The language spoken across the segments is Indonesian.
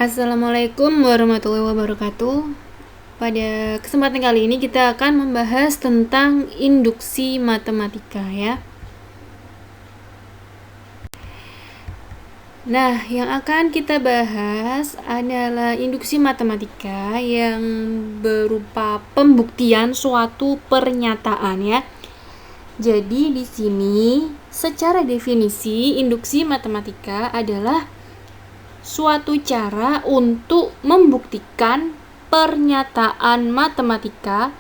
Assalamualaikum warahmatullahi wabarakatuh. Pada kesempatan kali ini kita akan membahas tentang induksi matematika ya. Nah, yang akan kita bahas adalah induksi matematika yang berupa pembuktian suatu pernyataan ya. Jadi di sini secara definisi induksi matematika adalah suatu cara untuk membuktikan pernyataan matematika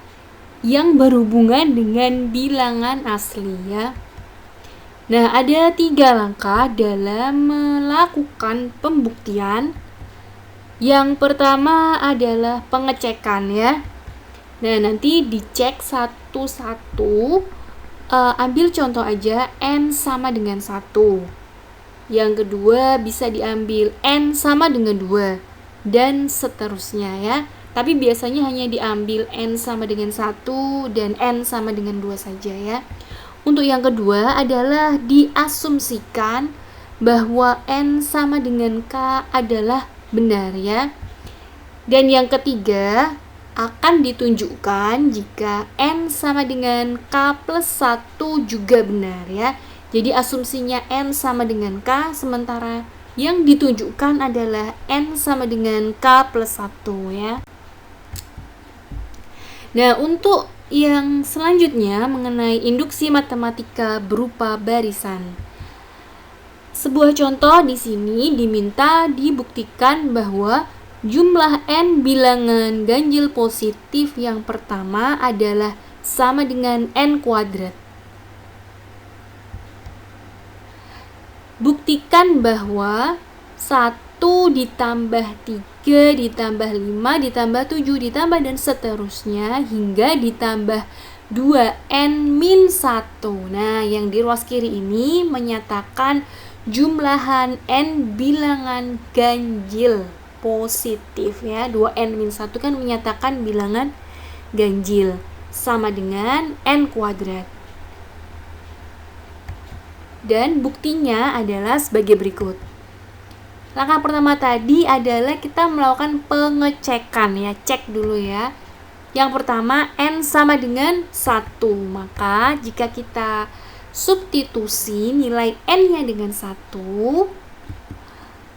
yang berhubungan dengan bilangan asli ya. Nah, ada 3 langkah dalam melakukan pembuktian. Yang pertama adalah pengecekan ya. Nah, nanti dicek satu-satu. Ambil contoh aja, n sama dengan 1. Yang kedua bisa diambil n sama dengan 2 dan seterusnya ya. Tapi biasanya hanya diambil n sama dengan 1 dan n sama dengan 2 saja ya. Untuk yang kedua adalah diasumsikan bahwa n sama dengan k adalah benar ya. Dan yang ketiga akan ditunjukkan jika n sama dengan k plus 1 juga benar ya. Jadi asumsinya n sama dengan k, sementara yang ditunjukkan adalah n sama dengan k plus 1 ya. Nah, untuk yang selanjutnya mengenai induksi matematika berupa barisan. Sebuah contoh di sini diminta dibuktikan bahwa jumlah n bilangan ganjil positif yang pertama adalah sama dengan n kuadrat. Buktikan bahwa 1 ditambah 3 ditambah 5 ditambah 7 ditambah dan seterusnya hingga ditambah 2n min 1. Nah, yang di ruas kiri ini menyatakan jumlahan n bilangan ganjil positif ya. 2n min 1 kan menyatakan bilangan ganjil sama dengan n kuadrat. Dan buktinya adalah sebagai berikut. Langkah pertama tadi adalah kita melakukan pengecekan ya, cek dulu ya. Yang pertama n sama dengan 1. Maka jika kita substitusi nilai n-nya dengan 1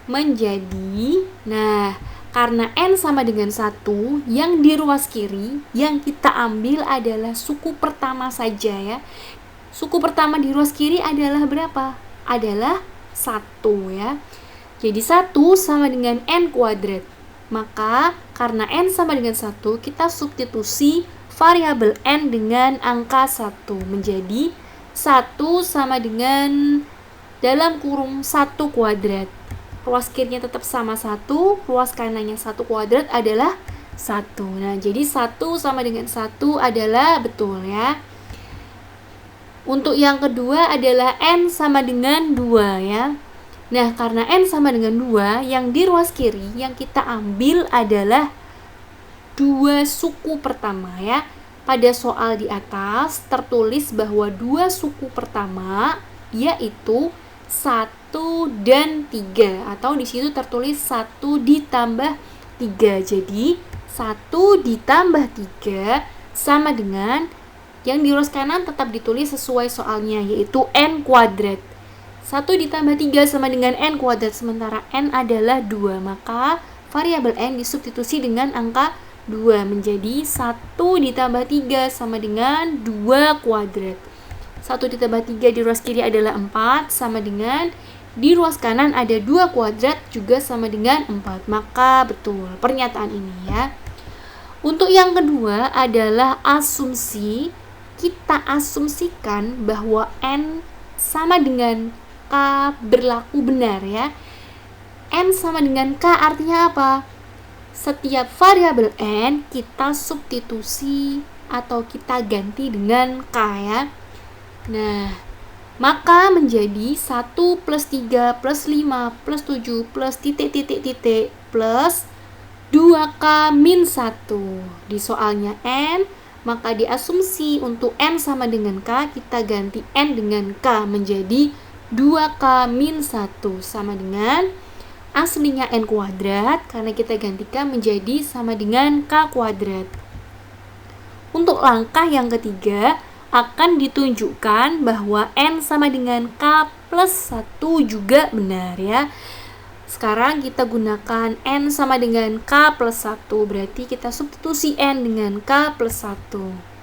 menjadi, nah karena n sama dengan 1, yang di ruas kiri yang kita ambil adalah suku pertama saja ya. Suku pertama di ruas kiri adalah berapa? Adalah 1 ya. Jadi 1 sama dengan n kuadrat. Maka karena n sama dengan 1, kita substitusi variabel n dengan angka 1 menjadi 1 sama dengan dalam kurung 1 kuadrat. Ruas kirinya tetap sama 1, ruas kanannya 1 kuadrat adalah 1. Nah, jadi 1 sama dengan 1 adalah betul ya. Untuk yang kedua adalah n sama dengan 2 ya. Nah, karena n sama dengan 2, yang di ruas kiri yang kita ambil adalah 2 suku pertama ya. Pada soal di atas tertulis bahwa 2 suku pertama yaitu 1 dan 3, atau di situ tertulis 1 ditambah 3. Jadi 1 ditambah 3 sama dengan yang di ruas kanan tetap ditulis sesuai soalnya, yaitu n kuadrat. 1 ditambah 3 sama dengan n kuadrat, sementara n adalah 2. Maka variabel n disubstitusi dengan angka 2 menjadi 1 ditambah 3 sama dengan 2 kuadrat. 1 ditambah 3 di ruas kiri adalah 4 sama dengan di ruas kanan ada 2 kuadrat juga sama dengan 4. Maka betul pernyataan ini ya. Untuk yang kedua adalah asumsi. Kita asumsikan bahwa n sama dengan k berlaku benar ya. N sama dengan k artinya apa? Setiap variabel n kita substitusi atau kita ganti dengan k ya. Nah, maka menjadi 1 plus 3 plus 5 plus 7 plus titik plus 2k min 1. Di soalnya n, maka diasumsi untuk n sama dengan k, kita ganti n dengan k menjadi 2k min 1 sama dengan aslinya n kuadrat karena kita gantikan menjadi sama dengan k kuadrat. Untuk langkah yang ketiga, akan ditunjukkan bahwa n sama dengan k plus 1 juga benar ya. Sekarang kita gunakan n sama dengan k plus 1, berarti kita substitusi n dengan k plus 1.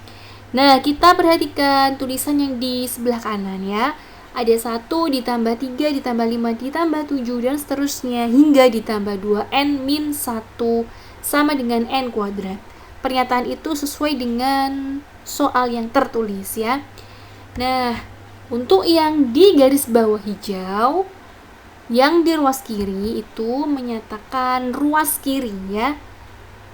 Nah, kita perhatikan tulisan yang di sebelah kanan ya. Ada 1 ditambah 3 ditambah 5 ditambah 7 dan seterusnya hingga ditambah 2n min 1 sama dengan n kuadrat. Pernyataan itu sesuai dengan soal yang tertulis ya. Nah, untuk yang di garis bawah hijau, yang di ruas kiri itu menyatakan ruas kiri ya.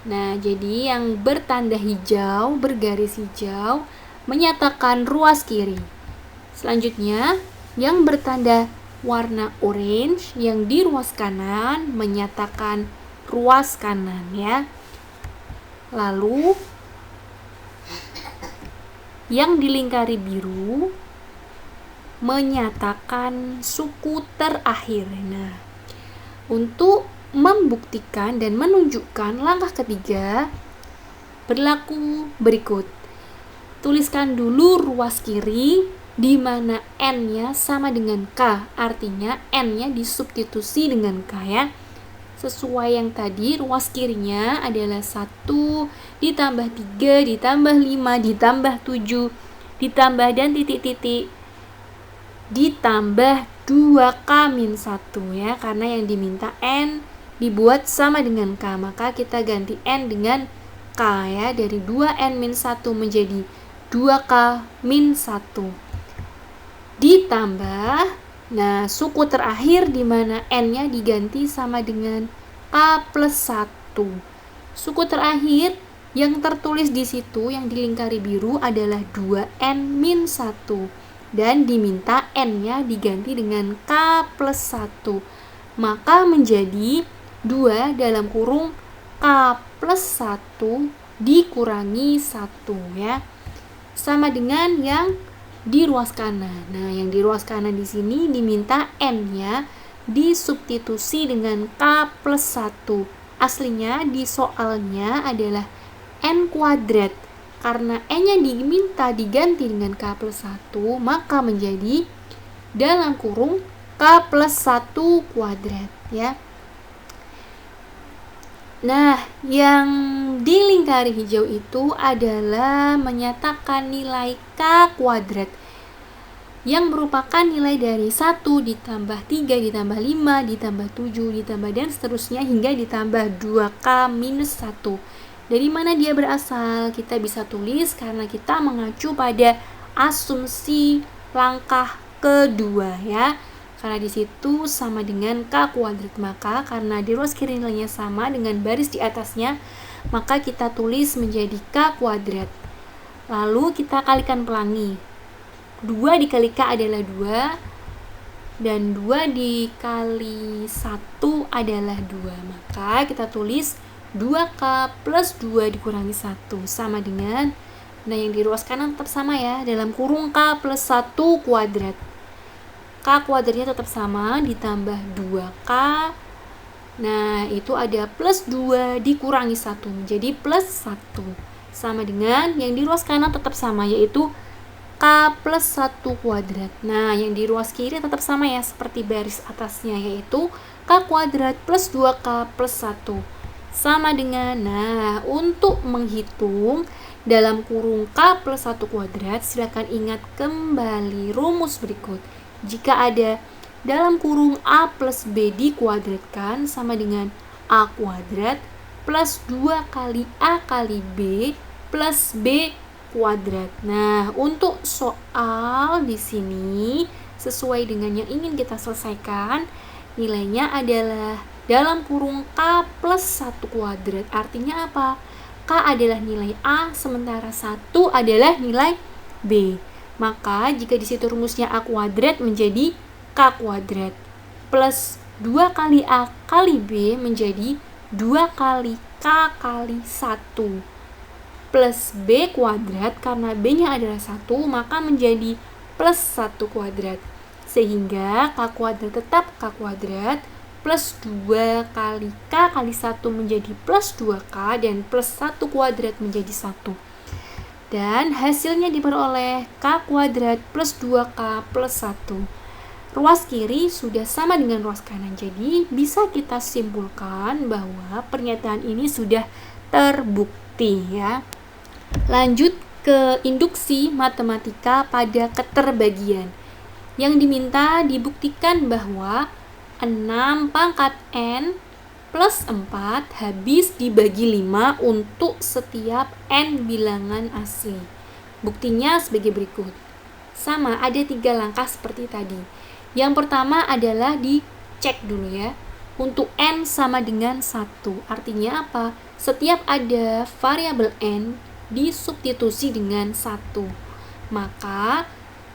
Nah, jadi yang bertanda hijau, bergaris hijau, menyatakan ruas kiri. Selanjutnya, yang bertanda warna orange, yang di ruas kanan, menyatakan ruas kanan ya. Lalu, yang dilingkari biru, menyatakan suku terakhir. Nah, untuk membuktikan dan menunjukkan langkah ketiga, berlaku berikut. Tuliskan dulu ruas kiri di mana n-nya sama dengan k, artinya n-nya disubstitusi dengan k ya. Sesuai yang tadi, ruas kirinya adalah 1 ditambah 3 ditambah 5 ditambah 7 ditambah dan titik-titik ditambah 2k min 1 ya, karena yang diminta n dibuat sama dengan k, maka kita ganti n dengan k ya, dari 2n min 1 menjadi 2k min 1 ditambah, nah suku terakhir di mana n-nya diganti sama dengan k plus 1. Suku terakhir yang tertulis di situ yang dilingkari biru adalah 2n min 1 dan diminta n-nya diganti dengan k plus 1. Maka menjadi 2 dalam kurung k plus 1 dikurangi 1 ya. Sama dengan yang di ruas kanan. Nah, yang di ruas kanan di sini diminta n-nya disubstitusi dengan k plus 1. Aslinya di soalnya adalah n kuadrat. Karena n-nya diminta diganti dengan k plus 1, maka menjadi dalam kurung k plus 1 kuadrat ya. Nah, yang di lingkari hijau itu adalah menyatakan nilai k kuadrat yang merupakan nilai dari 1 ditambah 3 ditambah 5 ditambah 7 ditambah dan seterusnya hingga ditambah 2k minus 1. Dari mana dia berasal? Kita bisa tulis karena kita mengacu pada asumsi langkah kedua ya. Karena di situ sama dengan k kuadrat, maka karena di ruas kiri nilainya sama dengan baris di atasnya, maka kita tulis menjadi k kuadrat. Lalu kita kalikan pelangi. 2 dikali k adalah 2 dan 2 dikali 1 adalah 2. Maka kita tulis 2k plus 2 dikurangi 1 sama dengan, nah yang di ruas kanan tetap sama ya, dalam kurung k plus 1 kuadrat. K kuadratnya tetap sama ditambah 2k. Nah, itu ada plus 2 dikurangi 1 menjadi plus 1. Sama dengan yang di ruas kanan tetap sama, yaitu k plus 1 kuadrat. Nah, yang di ruas kiri tetap sama ya, seperti baris atasnya, yaitu k kuadrat plus 2k plus 1. Sama dengan, nah untuk menghitung dalam kurung k plus 1 kuadrat, silakan ingat kembali rumus berikut. Jika ada dalam kurung a plus b dikuadratkan sama dengan a kuadrat plus 2 kali a kali b plus b kuadrat. Nah, untuk soal di sini sesuai dengan yang ingin kita selesaikan, nilainya adalah dalam kurung k plus 1 kuadrat. Artinya apa? K adalah nilai a, sementara 1 adalah nilai b. Maka jika di situ rumusnya a kuadrat menjadi k kuadrat plus 2 kali a kali b menjadi 2 kali k kali 1 plus b kuadrat, karena b-nya adalah 1 maka menjadi plus 1 kuadrat, sehingga k kuadrat tetap k kuadrat plus 2 kali K kali 1 menjadi plus 2K, dan plus 1 kuadrat menjadi 1. Dan hasilnya diperoleh K kuadrat plus 2K plus 1. Ruas kiri sudah sama dengan ruas kanan, jadi bisa kita simpulkan bahwa pernyataan ini sudah terbukti ya. Lanjut ke induksi matematika pada keterbagian. Yang diminta dibuktikan bahwa 6 pangkat N plus 4 habis dibagi 5 untuk setiap N bilangan asli. Buktinya sebagai berikut. Sama, ada 3 langkah seperti tadi. Yang pertama adalah dicek dulu ya. Untuk N sama dengan 1. Artinya apa? Setiap ada variabel N disubstitusi dengan 1. Maka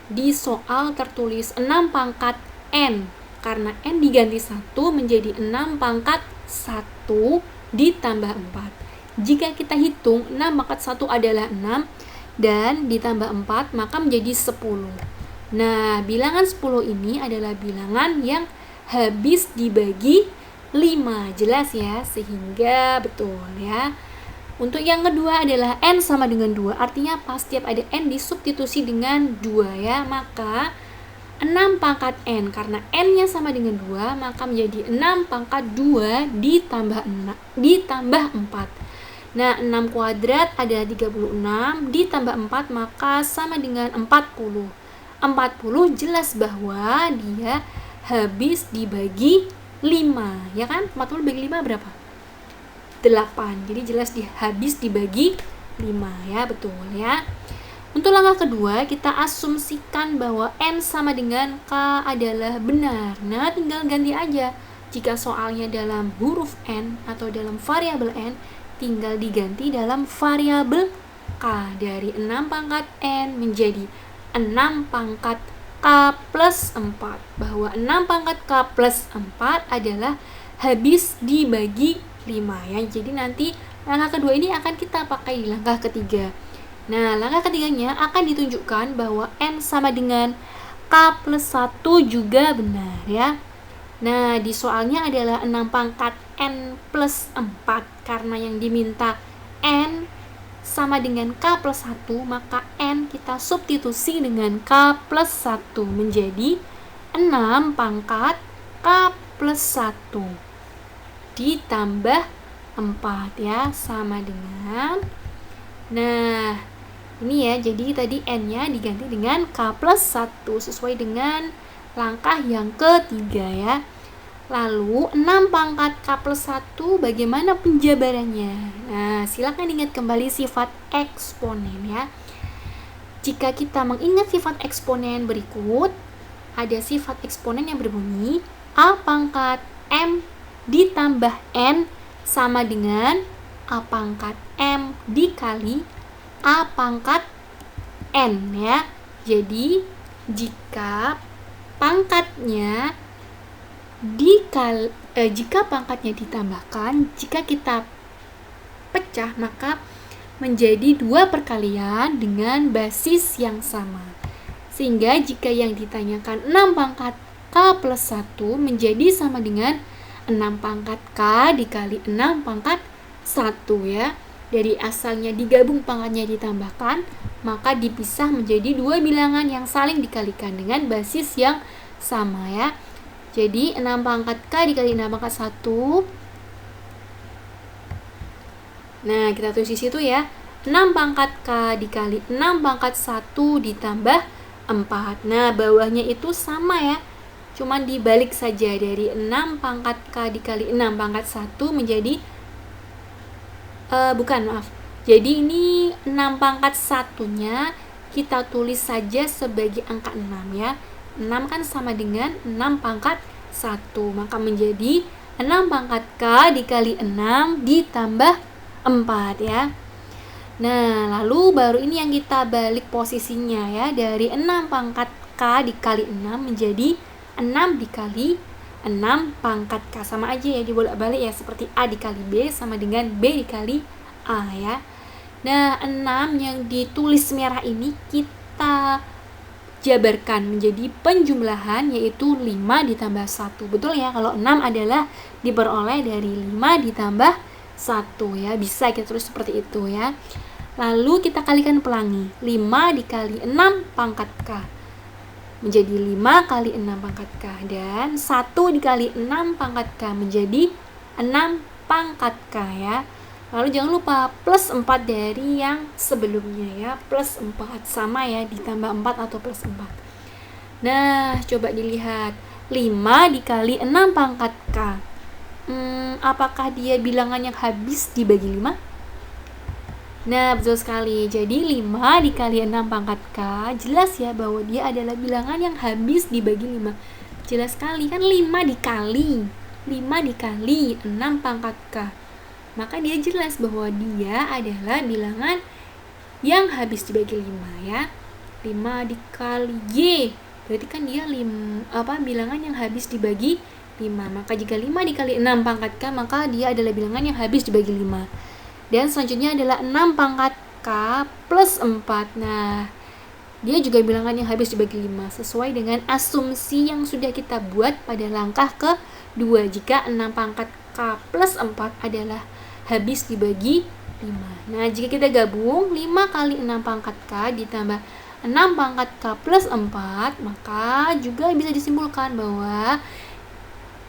di soal tertulis 6 pangkat N. Karena N diganti 1 menjadi 6 pangkat 1 ditambah 4. Jika kita hitung 6 pangkat 1 adalah 6 dan ditambah 4 maka menjadi 10. Nah, bilangan 10 ini adalah bilangan yang habis dibagi 5. Jelas ya, sehingga betul ya. Untuk yang kedua adalah N sama dengan 2. Artinya apa? Setiap ada N disubstitusi dengan 2 ya. Maka 6 pangkat N, karena N-nya sama dengan 2, maka menjadi 6 pangkat 2 ditambah 4. Nah, 6 kuadrat adalah 36, ditambah 4 maka sama dengan 40. 40 jelas bahwa dia habis dibagi 5, ya kan? 40 bagi 5 berapa? 8. Jadi jelas dia habis dibagi 5 ya, betul ya. Untuk langkah kedua, kita asumsikan bahwa N sama dengan K adalah benar. Nah, tinggal ganti aja. Jika soalnya dalam huruf N atau dalam variabel N, tinggal diganti dalam variabel K. Dari 6 pangkat N menjadi 6 pangkat K plus 4. Bahwa 6 pangkat K plus 4 adalah habis dibagi 5 ya. Jadi nanti langkah kedua ini akan kita pakai di langkah ketiga. Nah, langkah ketiganya akan ditunjukkan bahwa N sama dengan K plus 1 juga benar ya. Nah, di soalnya adalah 6 pangkat N plus 4. Karena yang diminta N sama dengan K plus 1, maka N kita substitusi dengan K plus 1 menjadi 6 pangkat K plus 1 ditambah 4 ya, sama dengan, nah ini ya, jadi tadi N-nya diganti dengan K plus 1 sesuai dengan langkah yang ketiga ya. Lalu 6 pangkat K plus 1 bagaimana penjabarannya? Nah, silakan ingat kembali sifat eksponen ya. Jika kita mengingat sifat eksponen berikut, ada sifat eksponen yang berbunyi A pangkat M ditambah N sama dengan A pangkat M dikali A pangkat N ya. Jadi jika pangkatnya jika pangkatnya ditambahkan, jika kita pecah maka menjadi 2 perkalian dengan basis yang sama. Sehingga jika yang ditanyakan 6 pangkat K plus 1 menjadi sama dengan 6 pangkat K dikali 6 pangkat 1 ya. Dari asalnya digabung pangkatnya ditambahkan, maka dipisah menjadi 2 bilangan yang saling dikalikan dengan basis yang sama ya. Jadi 6 pangkat K dikali 6 pangkat 1. Nah, kita tulis di situ ya. 6 pangkat K dikali 6 pangkat 1 ditambah 4. Nah, bawahnya itu sama ya. Cuman dibalik saja, dari 6 pangkat K dikali 6 pangkat 1 menjadi Jadi ini 6 pangkat 1-nya kita tulis saja sebagai angka 6 ya. 6 kan sama dengan 6 pangkat 1, maka menjadi 6 pangkat K dikali 6 ditambah 4 ya. Nah, lalu baru ini yang kita balik posisinya ya. Dari 6 pangkat K dikali 6 menjadi 6 dikali 6 pangkat K. Sama aja ya, dibolak-balik ya, seperti A dikali B sama dengan B dikali A ya. Nah, 6 yang ditulis merah ini kita jabarkan menjadi penjumlahan, yaitu 5 ditambah 1. Betul ya, kalau 6 adalah diperoleh dari 5 ditambah 1 ya. Bisa kita terus seperti itu ya. Lalu kita kalikan pelangi. 5 dikali 6 pangkat K menjadi 5 kali 6 pangkat K. Dan 1 dikali 6 pangkat K menjadi 6 pangkat K ya. Lalu jangan lupa plus 4 dari yang sebelumnya ya. Plus 4 sama ya, ditambah 4 atau plus 4. Nah, coba dilihat. 5 dikali 6 pangkat K. Apakah dia bilangan yang habis dibagi 5? Nah, betul sekali. Jadi 5 dikali 6 pangkat K, jelas ya bahwa dia adalah bilangan yang habis dibagi 5. Jelas sekali kan, 5 dikali 6 pangkat K. Maka dia jelas bahwa dia adalah bilangan yang habis dibagi 5 ya. 5 dikali Y, berarti kan dia bilangan yang habis dibagi 5. Maka jika 5 dikali 6 pangkat K, maka dia adalah bilangan yang habis dibagi 5. Dan selanjutnya adalah 6 pangkat K plus 4. Nah, dia juga bilangan yang habis dibagi 5 sesuai dengan asumsi yang sudah kita buat pada langkah ke-2. Jika 6 pangkat K plus 4 adalah habis dibagi 5. Nah, jika kita gabung 5 kali 6 pangkat K ditambah 6 pangkat K plus 4, maka juga bisa disimpulkan bahwa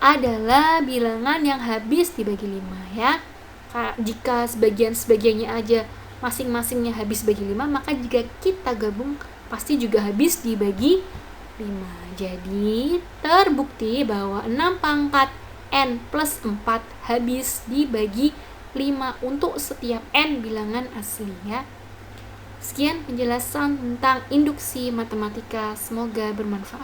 adalah bilangan yang habis dibagi 5 ya. Jika sebagiannya aja masing-masingnya habis bagi 5, maka jika kita gabung pasti juga habis dibagi 5. Jadi terbukti bahwa 6 pangkat N plus 4 habis dibagi 5 untuk setiap N bilangan asli ya. Sekian penjelasan tentang induksi matematika, semoga bermanfaat.